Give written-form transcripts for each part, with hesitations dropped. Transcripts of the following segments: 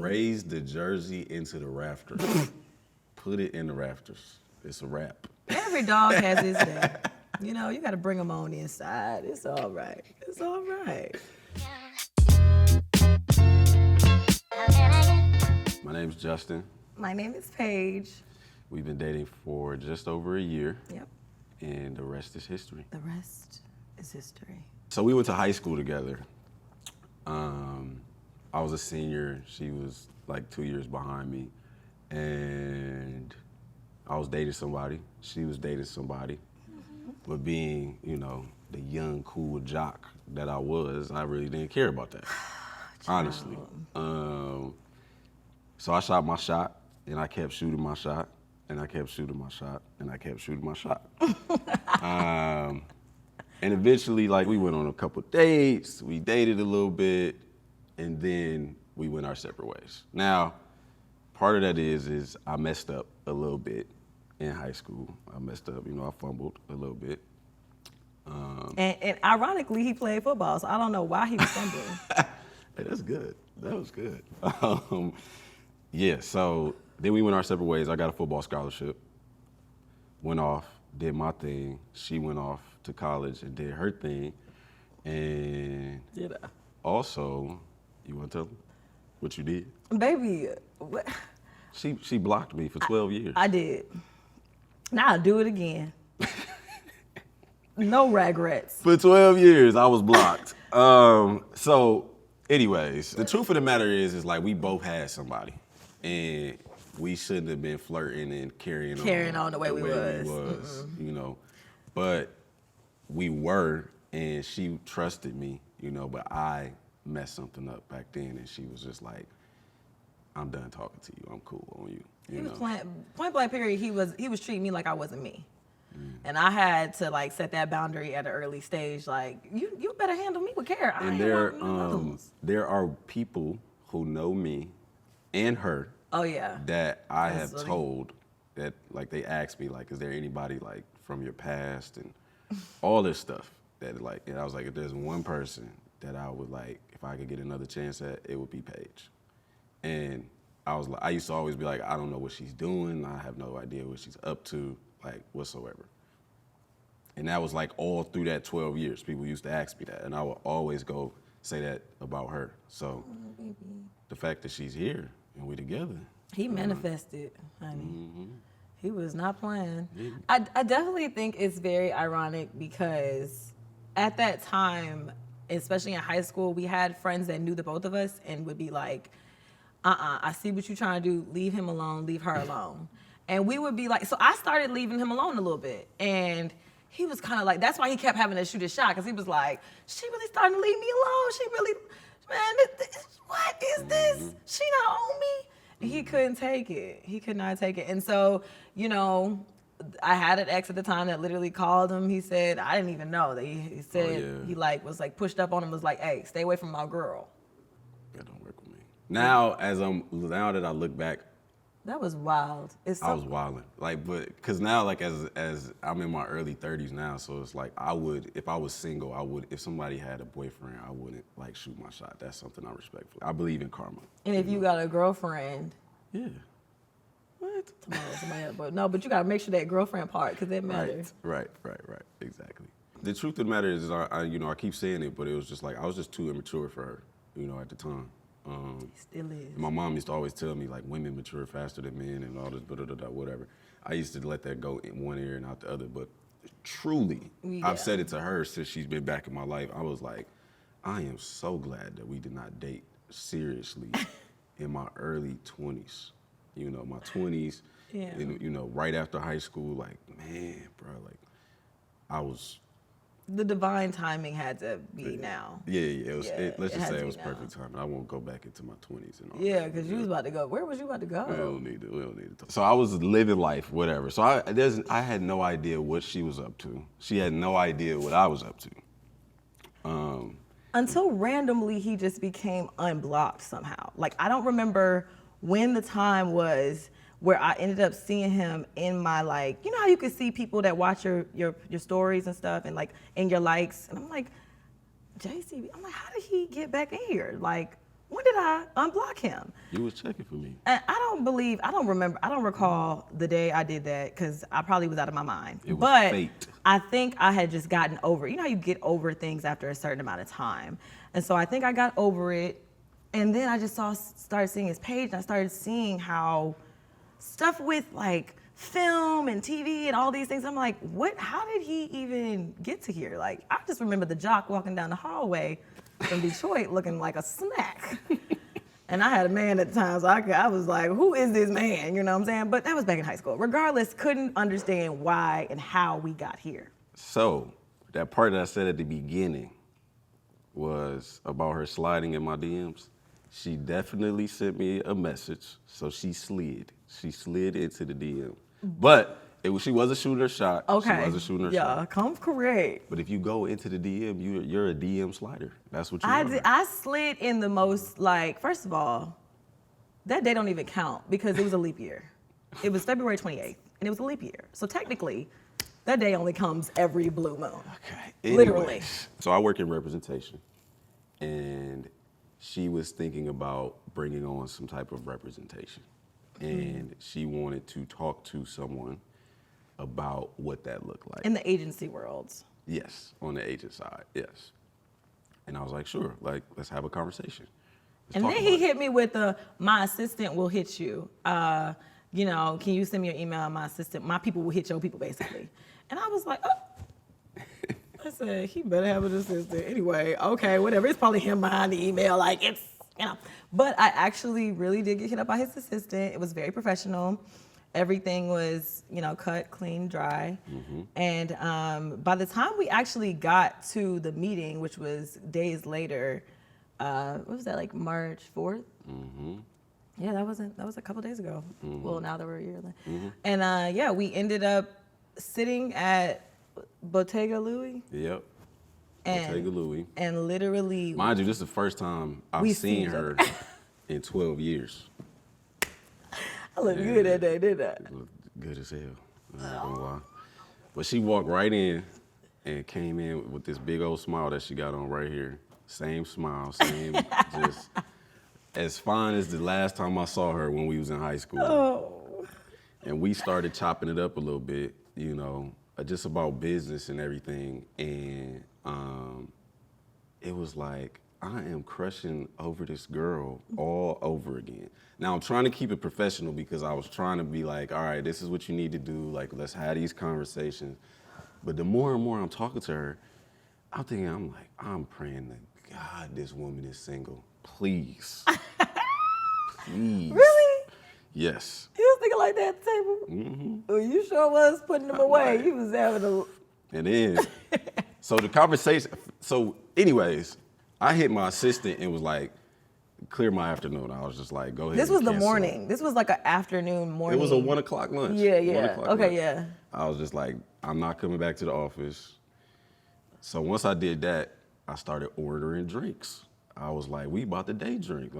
Raise the jersey into the rafters. Put it in the rafters. It's a wrap. Every dog has his day. You know, you got to bring them on the inside. It's all right. It's all right. My name's Justin. My name is Paige. We've been dating for just over a year. Yep. And the rest is history. The rest is history. So we went to high school together. I was a senior. She was like 2 years behind me. And I was dating somebody. She was dating somebody. Mm-hmm. But being, you know, the young, cool jock that I was, I really didn't care about that, honestly. So I shot my shot, and I kept shooting my shot, and I kept shooting my shot, and I kept shooting my shot. And eventually, like, we went on a couple dates, we dated a little bit, and then we went our separate ways. Now, part of that is I messed up a little bit in high school. I messed up, you know, I fumbled a little bit. And ironically, he played football, so I don't know why he was fumbling. Hey, that's good. That was good. Yeah, so then we went our separate ways. I got a football scholarship, went off, did my thing. She went off to college and did her thing. And also, you want to tell them what you did? Baby, what? She blocked me for 12 years. I did. Now I'll do it again. No regrets. For 12 years, I was blocked. So anyways, the truth of the matter is like we both had somebody. And we shouldn't have been flirting and carrying on the way we was. You know. But we were, and she trusted me, you know, but I messed something up back then, and she was just like, I'm done talking to you. I'm cool on you. He was playing, point blank period, he was treating me like I wasn't me. And I had to like set that boundary at an early stage, like, you better handle me with care. And there are people who know me and her. Oh yeah. That I have told that, like, they asked me, like, is there anybody like from your past and all this stuff that, like, and I was like, if there's one person that I would like, if I could get another chance at, it would be Paige. And I used to always be like, I don't know what she's doing. I have no idea what she's up to, like, whatsoever. And that was like all through that 12 years. People used to ask me that, and I would always go say that about her. So the fact that she's here and we together. He manifested, honey. Mm-hmm. He was not playing. Mm-hmm. I definitely think it's very ironic because at that time, especially in high school, we had friends that knew the both of us and would be like, I see what you're trying to do. Leave him alone. Leave her alone. And we would be like, so I started leaving him alone a little bit. And he was kind of like, that's why he kept having to shoot his shot, because he was like, she really starting to leave me alone. She really, man, what is this? She not on me? He couldn't take it. He could not take it. And so, you know, I had an ex at the time that literally called him. He said, I didn't even know that he said, he like was like pushed up on him, was like, hey, stay away from my girl. That don't work with me. Now that I look back, that was wild. I was wilding, like, but because now, like, as I'm in my early 30s now, so it's like I would, if I was single, if somebody had a boyfriend, I wouldn't like shoot my shot. That's something I respect. I believe in karma. And if you got a girlfriend, yeah, what? Somebody else, but no, but you gotta make sure that girlfriend part, because it matters. Right, exactly. The truth of the matter is, I keep saying it, but it was just like I was just too immature for her, you know, at the time. Still is. My mom used to always tell me, like, women mature faster than men and all this, whatever. I used to let that go in one ear and out the other, but truly, I've said it to her since she's been back in my life. I was like, I am so glad that we did not date seriously in my early 20s. You know, my 20s, and, you know, right after high school, like, man, bro, like, I was... The divine timing had to be now. Yeah. Let's just say it was perfect timing. I won't go back into my 20s and all. Yeah, because you was about to go. Where was you about to go? We don't need to talk. So I was living life, whatever. So I had no idea what she was up to. She had no idea what I was up to. Until randomly he just became unblocked somehow. Like, I don't remember when the time was where I ended up seeing him in my, like, you know how you can see people that watch your stories and stuff and like in your likes, and I'm like, JC, I'm like, how did he get back in here? Like, When did I unblock him? You was checking for me. And I don't recall the day I did that because I probably was out of my mind. It was but fate. I think I had just gotten over, you know how you get over things after a certain amount of time. And so I think I got over it. And then I just started seeing his page, and I started seeing how stuff with like film and TV and all these things. I'm like, how did he even get to here? Like, I just remember the jock walking down the hallway from Detroit looking like a snack. And I had a man at the time, so I was like, who is this man? You know what I'm saying? But that was back in high school. Regardless, couldn't understand why and how we got here. So that part that I said at the beginning was about her sliding in my DMs. She definitely sent me a message, so she slid. She slid into the DM. But she wasn't shooting her shot. Okay. She wasn't shooting her shot. Yeah, come correct. But if you go into the DM, you're a DM slider. That's what you I are. did. I slid in the most, like, first of all, that day don't even count because it was a leap year. It was February 28th, and it was a leap year. So technically, that day only comes every blue moon. Okay. Literally. Anyways, so I work in representation, and she was thinking about bringing on some type of representation, and she wanted to talk to someone about what that looked like. In the agency world. Yes, on the agent side, yes. And I was like, sure, like, let's have a conversation. Let's And talk then about he it. hit me with my assistant will hit you. You know, can you send me your email? My people will hit your people, basically. And I was like, oh. I said, he better have an assistant. Anyway, okay, whatever. It's probably him behind the email, like, it's, you know. But I actually really did get hit up by his assistant. It was very professional. Everything was, you know, cut, clean, dry. Mm-hmm. And by the time we actually got to the meeting, which was days later, what was that, like March 4th? Mm-hmm. Yeah, that was a couple days ago. Mm-hmm. Well, now that we're a year later. Mm-hmm. And yeah, we ended up sitting at Bottega Louie. Yep. And, Bottega Louie. And literally, Mind you, this is the first time I've We seen seen her in 12 years. I looked good that day, didn't I? Looked good as hell. I'm not gonna lie. But she walked right in and came in with this big old smile that she got on right here. Same smile, same, just as fine as the last time I saw her when we was in high school. Oh. And we started chopping it up a little bit, you know, just about business and everything. And it was like, I am crushing over this girl all over again. Now I'm trying to keep it professional because I was trying to be like, all right, this is what you need to do. Like, let's have these conversations. But the more and more I'm talking to her, I'm like, I'm praying to God this woman is single. Please. Please. Really? Yes. You was thinking like that at the table? Mm-hmm. Well, you sure was putting them away. You was having a... And then, so the conversation, anyways, I hit my assistant and was like, clear my afternoon. I was just like, go ahead. This was and the cancel. morning. This was like an afternoon morning. It was a 1 o'clock lunch. Yeah, 1 yeah. o'clock Okay, lunch. yeah. I was just like, I'm not coming back to the office. So once I did that, I started ordering drinks. I was like, we about to day drink.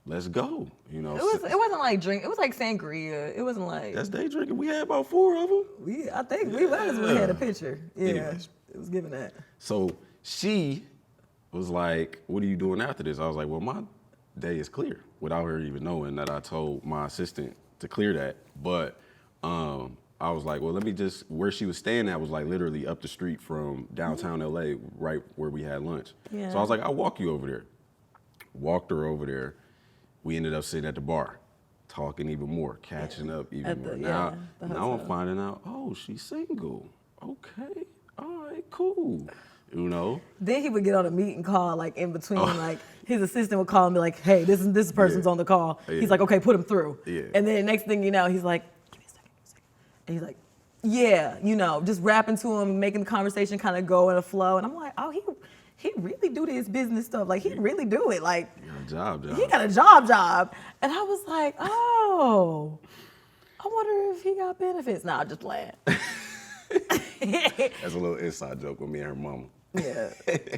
Let's go. You know. It wasn't like drink. It was like sangria. It wasn't like... That's day drinking. We had about 4 of them. I think we might as well had a picture. Yeah, Anyways. it was giving that. So she was like, what are you doing after this? I was like, well, my day is clear, without her even knowing that I told my assistant to clear that. But I was like, well, let me just, where she was staying at was like literally up the street from downtown LA, right where we had lunch. Yeah. So I was like, I'll walk you over there. Walked her over there. We ended up sitting at the bar, talking even more, catching up even At more. the Now hotel. I'm finding out, oh, she's single. Okay, all right, cool. You know? Then he would get on a meeting call, like in between, like his assistant would call and be like, "Hey, this person's on the call." Yeah. He's like, "Okay, put him through." Yeah. And then next thing you know, he's like, "Give me a second." And he's like, "Yeah," you know, just rapping to him, making the conversation kind of go in a flow. And I'm like, "Oh, he really do this business stuff. Like he really do it. Like You got a job. he got a job." And I was like, "Oh, I wonder if he got benefits." Nah, I'm just playing. That's a little inside joke with me and her mama. Yeah,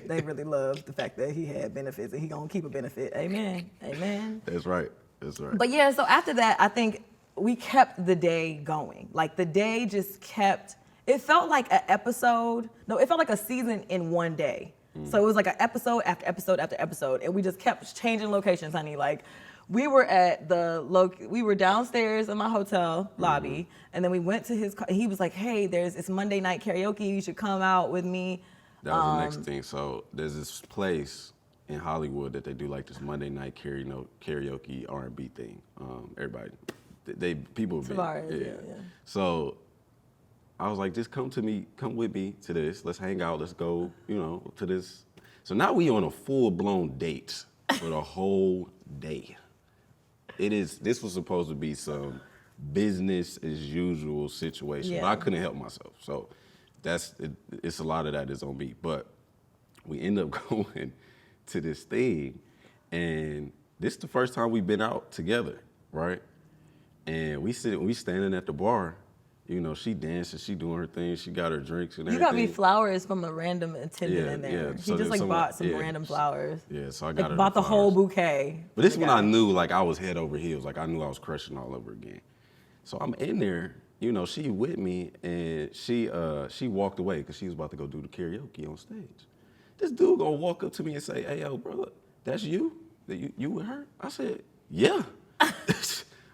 they really love the fact that he had benefits and he gonna keep a benefit. Amen. Amen. That's right. That's right. But yeah, so after that, I think we kept the day going. Like the day just kept, it felt like an episode. No, it felt like a season in one day. So it was like an episode after episode after episode, and we just kept changing locations, honey. Like, we were at we were downstairs in my hotel lobby, and then we went to his car. He was like, "Hey, it's Monday night karaoke. You should come out with me." That was the next thing. So there's this place in Hollywood that they do like this Monday night karaoke R&B thing. Everybody, people have been, Yeah. So I was like, just come with me to this. Let's hang out. Let's go, to this. So now we on a full-blown date for the whole day. This was supposed to be some business as usual situation, but I couldn't help myself. So it's a lot of that is on me. But we end up going to this thing, and this is the first time we've been out together, right? And we standing at the bar. She dancing, she doing her thing, she got her drinks and everything. You got me flowers from a random attendant in there. Yeah. He So just bought some random flowers. Yeah, so I got her bought the whole bouquet. But this is when I knew like I was head over heels, like I knew I was crushing all over again. So I'm in there, she with me, and she walked away because she was about to go do the karaoke on stage. This dude gonna walk up to me and say, "Hey, yo, brother, that's you? You with her?" I said, "Yeah." I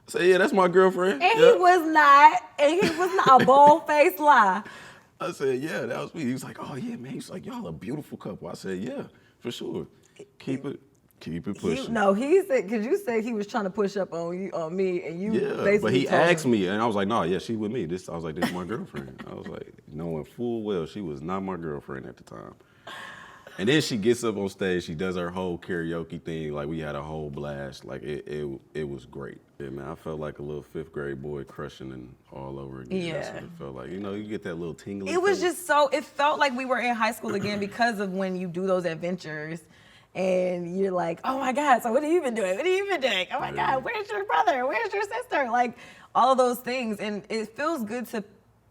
said, "Yeah, that's my girlfriend." And he was not a bold-faced lie. I said, "Yeah, that was me." He was like, "Oh yeah, man." He's like, "Y'all a beautiful couple." I said, "Yeah, for sure. Keep it pushing." He said, because you said he was trying to push up on me, and you basically but he told asked him. me, and I was like, "No, yeah, she with me." I was like, "This is my girlfriend." I was like, knowing full well she was not my girlfriend at the time. And then she gets up on stage, she does her whole karaoke thing, like we had a whole blast. Like it was great. Yeah, man, I felt like a little 5th grade boy crushing and all over again. Yeah. That's what it felt like. You get that little tingling. It was just it felt like we were in high school again because of when you do those adventures and you're like, oh my God, so what have you been doing? What have you been doing? Oh my God, where's your brother? Where's your sister? Like all of those things. And it feels good to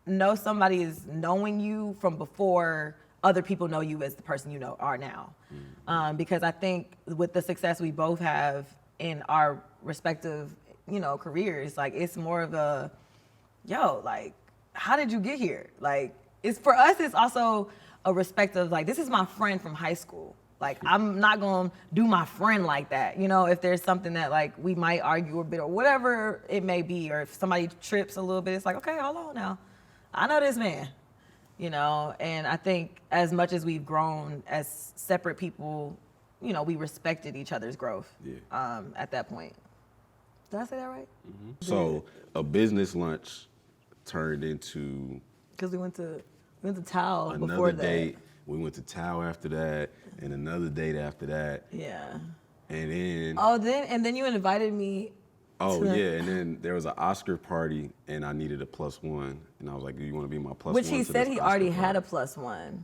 know somebody is knowing you from before other people know you as the person you are now. Because I think with the success we both have in our respective, careers, like it's more of a, like, how did you get here? Like, for us, it's also a respect of like, this is my friend from high school. Like, I'm not gonna do my friend like that. If there's something that like we might argue a bit or whatever it may be, or if somebody trips a little bit, it's like, okay, hold on now. I know this man. And I think as much as we've grown as separate people, we respected each other's growth at that point. Did I say that right? Mm-hmm. So a business lunch turned into... Because we went to Tao before that. Another date. We went to Tao after that, and another date after that. Yeah. And then... and then you invited me. Oh, yeah, and then there was an Oscar party, and I needed a +1, and I was like, "Do you want to be my +1?" Which he said he already had a +1.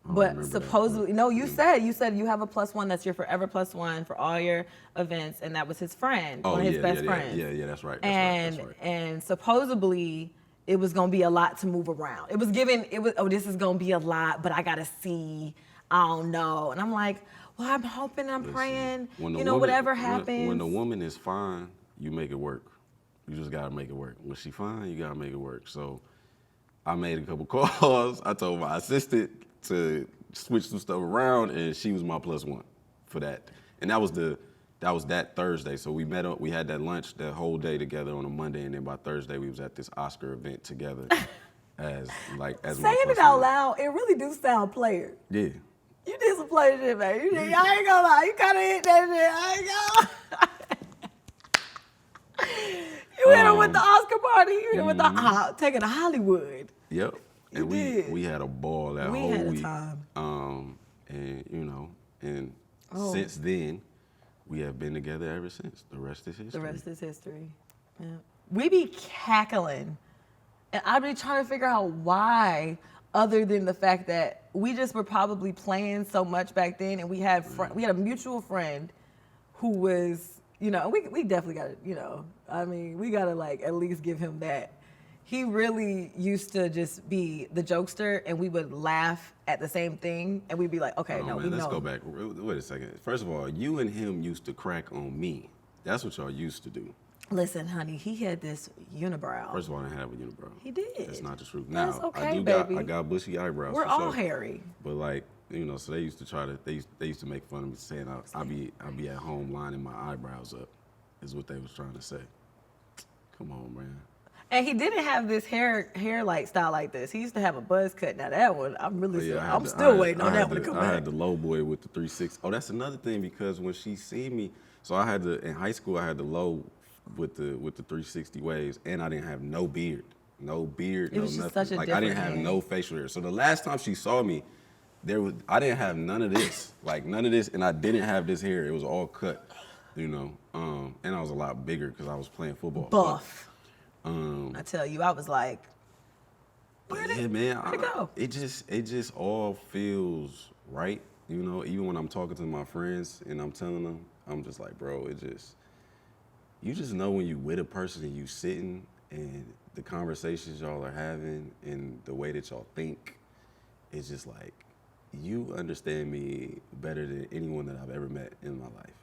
But supposedly, no, you said you have a +1 that's your forever +1 for all your events, and that was his friend, one of his best friends. Yeah, that's right. And supposedly it was gonna be a lot to move around. It was this is gonna be a lot, but I gotta see, I don't know. And I'm like, well, I'm hoping, I'm praying, whatever happens. When the woman is fine, you make it work. You just gotta make it work. When she fine, you gotta make it work. So I made a couple calls. I told my assistant to switch some stuff around, and she was my +1 for that. And that was that Thursday. So we met up, we had that lunch that whole day together on a Monday, and then by Thursday we was at this Oscar event together as my Saying it out loud, it really do sound player. Yeah. You did some player shit, man. I ain't gonna lie, you kinda hit that shit. I ain't gonna lie. You hit him with the Oscar party. You hit him with the taking to Hollywood. Yep. And we had a ball that whole week. We had a time. And since then, we have been together ever since. The rest is history. The rest is history. Yeah. We be cackling, and I be trying to figure out why, other than the fact that we just were probably playing so much back then, and we had we had a mutual friend who was. We definitely got to, we got to like at least give him that. He really used to just be the jokester, and we would laugh at the same thing, and we'd be like, okay, we know. Let's go back. Wait a second. First of all, you and him used to crack on me. That's what y'all used to do. Listen, honey, he had this unibrow. First of all, I didn't have a unibrow. He did. That's not the truth. That's Now, okay, baby. I got bushy eyebrows. We're for all sure. hairy. But like, you know, so they used to try to, they used to make fun of me saying I'll be at home lining my eyebrows up, is what they was trying to say. Come on, man. And he didn't have this hair like style like this. He used to have a buzz cut. Now that one, I'm really But yeah, still, I had I'm the- still I had- waiting I on had that one to the- come I back. had the low boy with the 360. Oh, that's another thing, because when she see me, so I had in high school I had the low with the 360 waves, and I didn't have no beard. No beard, It no was just nothing. such a Like I didn't different have hair. no facial hair. So the last time she saw me, I didn't have none of this. Like none of this, and I didn't have this hair. It was all cut, you know. And I was a lot bigger because I was playing football. Buff. But, I tell you, I was like, But where'd yeah, man, where'd it go? it just all feels right. You know, even when I'm talking to my friends and I'm telling them, I'm just like, bro, you just know when you with a person and you sitting and the conversations y'all are having and the way that y'all think, it's just like, you understand me better than anyone that I've ever met in my life.